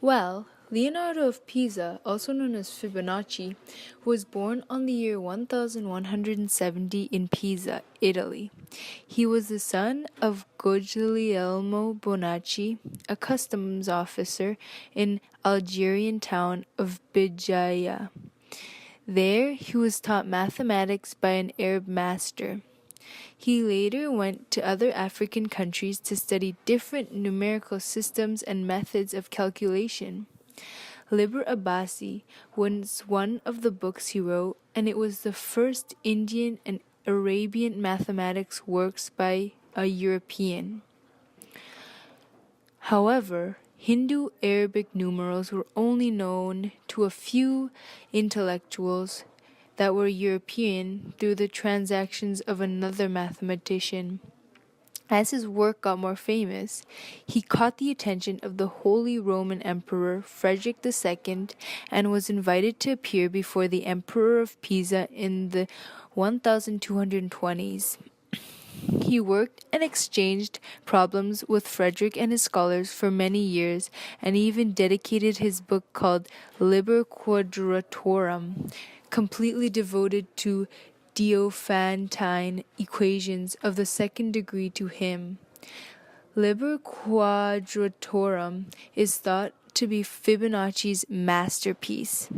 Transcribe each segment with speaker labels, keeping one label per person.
Speaker 1: Well, Leonardo of Pisa, also known as Fibonacci, was born on the year 1170 in Pisa, Italy. He was the son of Guglielmo Bonacci, a customs officer in Algerian town of Bijaya. There, he was taught mathematics by an Arab master. He later went to other African countries to study different numerical systems and methods of calculation. Liber Abbasi was one of the books he wrote, and it was the first Indian and Arabian mathematics works by a European. However, Hindu Arabic numerals were only known to a few intellectuals that were European through the transactions of another mathematician. As his work got more famous, he caught the attention of the Holy Roman Emperor Frederick II and was invited to appear before the Emperor of Pisa in the 1220s. He worked and exchanged problems with Frederick and his scholars for many years, and even dedicated his book called Liber Quadratorum, completely devoted to Diophantine equations of the second degree to him. Liber Quadratorum is thought to be Fibonacci's masterpiece.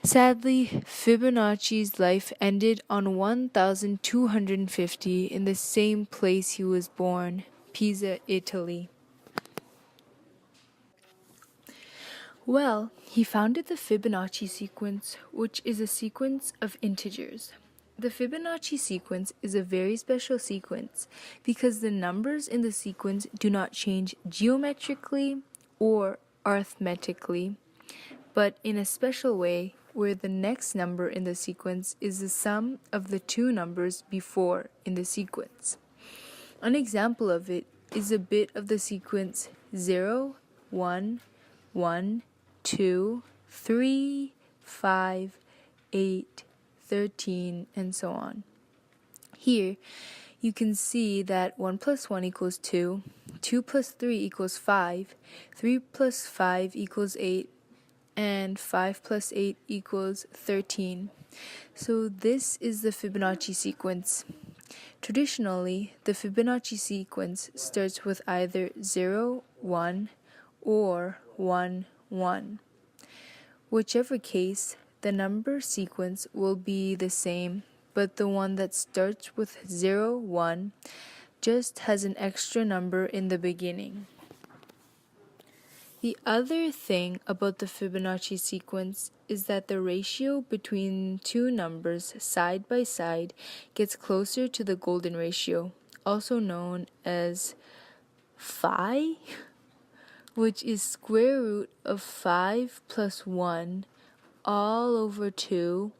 Speaker 1: Sadly, Fibonacci's life ended on 1250 in the same place he was born, Pisa, Italy. Well, he founded the Fibonacci sequence, which is a sequence of integers. The Fibonacci sequence is a very special sequence because the numbers in the sequence do not change geometrically or arithmetically, but in a special way where the next number in the sequence is the sum of the two numbers before in the sequence. An example of it is a bit of the sequence 0, 1, 1, 2, 3, 5, 8, 13, and so on. Here, you can see that 1 plus 1 equals 2, 2 plus 3 equals 5, 3 plus 5 equals 8, and 5 plus 8 equals 13. So this is the Fibonacci sequence. Traditionally, the Fibonacci sequence starts with either 0, 1, or 1, 1. Whichever case, the number sequence will be the same, but the one that starts with 0, 1 just has an extra number in the beginning. The other thing about the Fibonacci sequence is that the ratio between two numbers side by side gets closer to the golden ratio, also known as phi, which is square root of 5 plus 1 all over 2,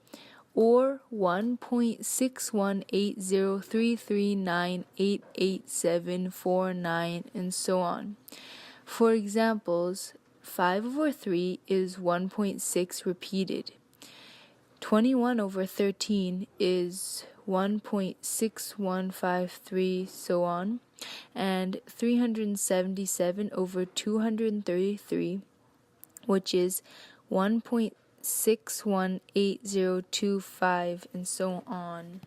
Speaker 1: or 1.618033988749, and so on. For examples, 5 over 3 is 1.6 repeated. 21 over 13 is 1.6153, so on. And 377 over 233, which is 1.618025, and so on.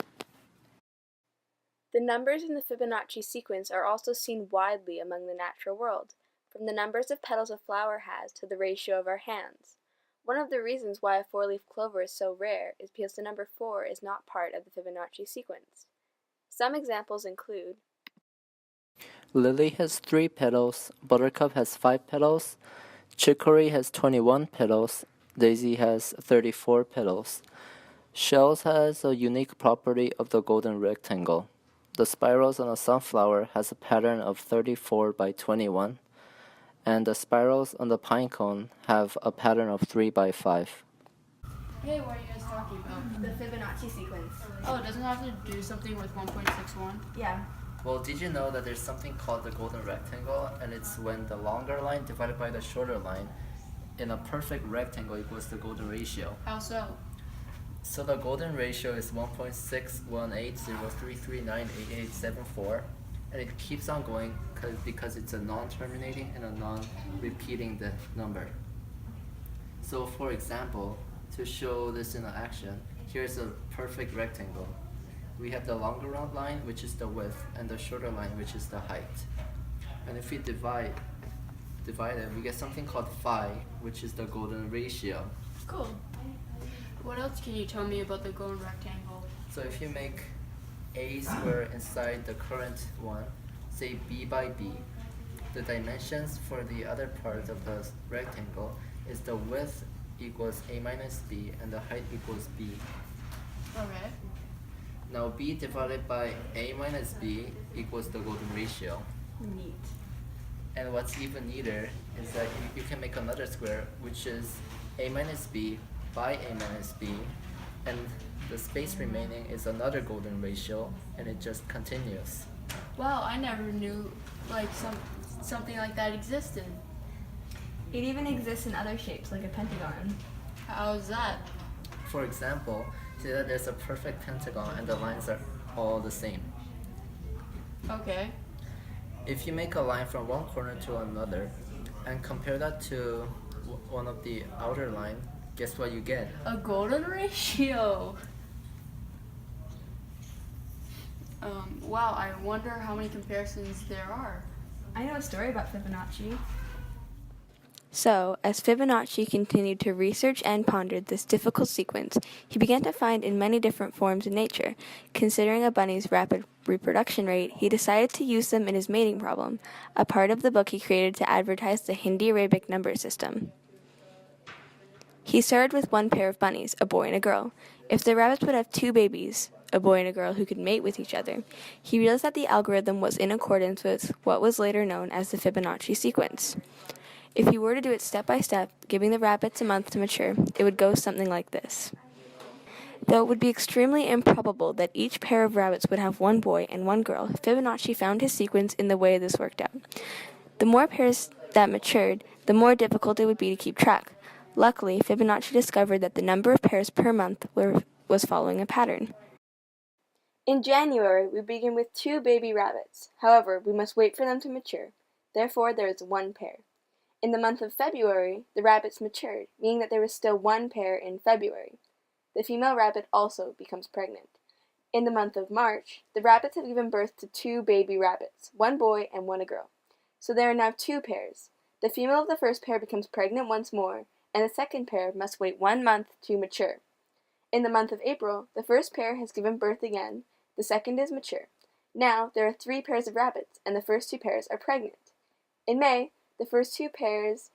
Speaker 2: The numbers in the Fibonacci sequence are also seen widely among the natural world, from the numbers of petals a flower has to the ratio of our hands. One of the reasons why a four-leaf clover is so rare is because the number 4 is not part of the Fibonacci sequence. Some examples include:
Speaker 3: Lily has 3 petals, Buttercup has 5 petals, Chicory has 21 petals, Daisy has 34 petals. Shells has a unique property of the golden rectangle. The spirals on a sunflower has a pattern of 34 by 21, and the spirals on the pine cone have a pattern of 3 by 5.
Speaker 4: Hey, what are you guys talking about?
Speaker 2: the Fibonacci sequence.
Speaker 4: Oh, it doesn't have to do something with 1.61?
Speaker 2: Yeah.
Speaker 3: Well, did you know that there's something called the golden rectangle, and it's when the longer line divided by the shorter line in a perfect rectangle equals the golden ratio.
Speaker 4: How so?
Speaker 3: So the golden ratio is 1.618033988874, and it keeps on going because it's a non-terminating and a non-repeating the number. So for example, to show this in action, here's a perfect rectangle. We have the longer line, which is the width, and the shorter line, which is the height. And if we divide it, we get something called phi, which is the golden ratio.
Speaker 4: Cool. What else can you tell me about the golden rectangle?
Speaker 3: So if you make a square inside the current one, say b by b, the dimensions for the other part of the rectangle is the width equals a minus b and the height equals b.
Speaker 4: Okay.
Speaker 3: Now b divided by a minus b equals the golden ratio.
Speaker 4: Neat.
Speaker 3: And what's even neater is that you can make another square, which is a minus b by a minus b, and the space remaining is another golden ratio, and it just continues.
Speaker 4: Wow, I never knew like something like that existed.
Speaker 2: It even exists in other shapes, like a pentagon.
Speaker 4: How's that?
Speaker 3: For example, see that there's a perfect pentagon and the lines are all the same.
Speaker 4: Okay.
Speaker 3: If you make a line from one corner to another and compare that to one of the outer line, guess what you get?
Speaker 4: A golden ratio. Wow, I wonder how many comparisons there are.
Speaker 2: I know a story about Fibonacci.
Speaker 5: So, as Fibonacci continued to research and ponder this difficult sequence, he began to find in many different forms in nature. Considering a bunny's rapid reproduction rate, he decided to use them in his mating problem, a part of the book he created to advertise the Hindi-Arabic number system. He started with one pair of bunnies, a boy and a girl. If the rabbits would have two babies, a boy and a girl who could mate with each other, he realized that the algorithm was in accordance with what was later known as the Fibonacci sequence. If you were to do it step by step, giving the rabbits a month to mature, it would go something like this. Though it would be extremely improbable that each pair of rabbits would have one boy and one girl, Fibonacci found his sequence in the way this worked out. The more pairs that matured, the more difficult it would be to keep track. Luckily, Fibonacci discovered that the number of pairs per month was following a pattern.
Speaker 2: In January, we begin with 2 baby rabbits. However, we must wait for them to mature. Therefore, there is 1 pair. In the month of February, the rabbits matured, meaning that there was still 1 pair in February. The female rabbit also becomes pregnant. In the month of March, the rabbits have given birth to 2 baby rabbits, 1 boy and 1 girl. So there are now 2 pairs. The female of the first pair becomes pregnant once more, and the second pair must wait 1 month to mature. In the month of April, the first pair has given birth again, the second is mature. Now there are 3 pairs of rabbits, and the first 2 pairs are pregnant. In May, the first 2 pairs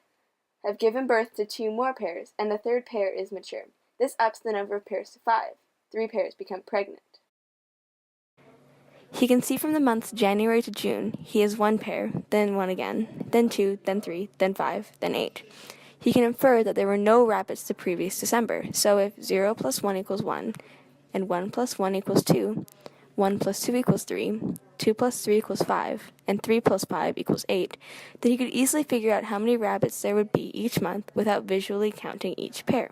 Speaker 2: have given birth to 2 more pairs, and the third pair is mature. This ups the number of pairs to 5. 3 pairs become pregnant.
Speaker 5: He can see from the months January to June, he has 1 pair, then 1 again, then 2, then 3, then 5, then 8. He can infer that there were no rabbits the previous December, so if 0 plus 1 equals 1, and 1 plus 1 equals 2, 1 plus 2 equals 3, 2 plus 3 equals 5, and 3 plus 5 equals 8, then he could easily figure out how many rabbits there would be each month without visually counting each pair.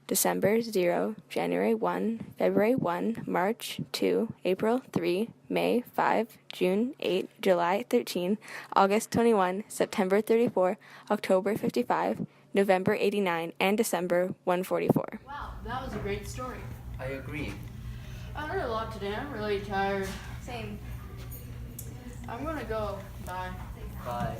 Speaker 5: December 0, January 1, February 1, March 2, April 3, May 5, June 8, July 13, August 21, September 34, October 55, November 89, and December 144.
Speaker 4: Wow, that was a great story.
Speaker 3: I agree.
Speaker 4: I learned a lot today. I'm really tired.
Speaker 2: Same.
Speaker 4: I'm gonna go. Bye.
Speaker 3: Bye.